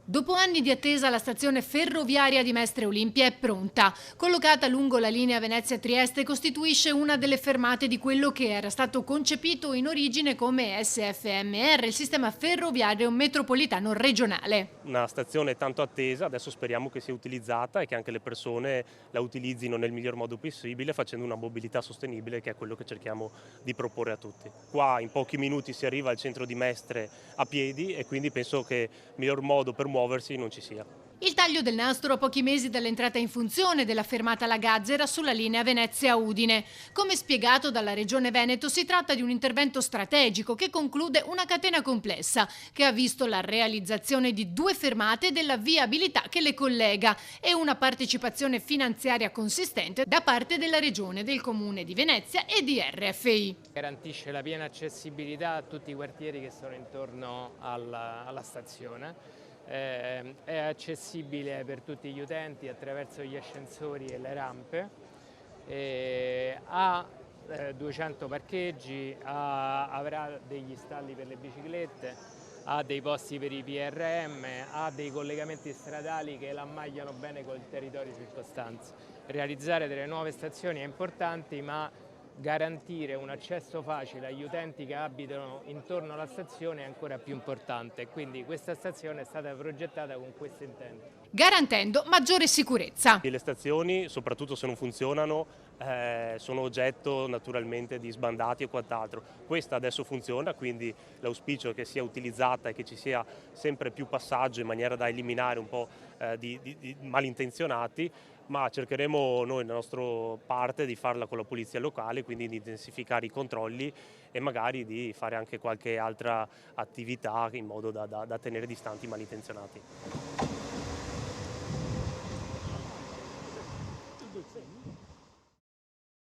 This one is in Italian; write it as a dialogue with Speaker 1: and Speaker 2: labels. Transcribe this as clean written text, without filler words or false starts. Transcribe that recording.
Speaker 1: Dopo anni di attesa, la stazione ferroviaria di Mestre Olimpia è pronta. Collocata lungo la linea Venezia-Trieste, costituisce una delle fermate di quello che era stato concepito in origine come SFMR, il sistema ferroviario metropolitano regionale.
Speaker 2: Una stazione tanto attesa, adesso speriamo che sia utilizzata e che anche le persone la utilizzino nel miglior modo possibile, facendo una mobilità sostenibile, che è quello che cerchiamo di proporre a tutti. Qua in pochi minuti si arriva al centro di Mestre a piedi e quindi penso che miglior modo per muoversi non ci sia.
Speaker 1: Il taglio del nastro a pochi mesi dall'entrata in funzione della fermata La Gazzera sulla linea Venezia-Udine. Come spiegato dalla Regione Veneto, si tratta di un intervento strategico che conclude una catena complessa che ha visto la realizzazione di 2 fermate e della viabilità che le collega e una partecipazione finanziaria consistente da parte della Regione, del Comune di Venezia e di RFI.
Speaker 3: Garantisce la piena accessibilità a tutti i quartieri che sono intorno alla stazione. È accessibile per tutti gli utenti attraverso gli ascensori e le rampe, ha 200 parcheggi, avrà degli stalli per le biciclette, ha dei posti per i PRM, ha dei collegamenti stradali che la ammagliano bene col territorio circostante. Realizzare delle nuove stazioni è importante, ma garantire un accesso facile agli utenti che abitano intorno alla stazione è ancora più importante, quindi questa stazione è stata progettata con questo intento.
Speaker 1: Garantendo maggiore sicurezza.
Speaker 2: Le stazioni, soprattutto se non funzionano, sono oggetto naturalmente di sbandati e quant'altro. Questa adesso funziona, quindi l'auspicio è che sia utilizzata e che ci sia sempre più passaggio in maniera da eliminare un po' di malintenzionati, ma cercheremo noi, la nostra parte, di farla con la polizia locale, quindi di intensificare i controlli e magari di fare anche qualche altra attività in modo da tenere distanti i malintenzionati.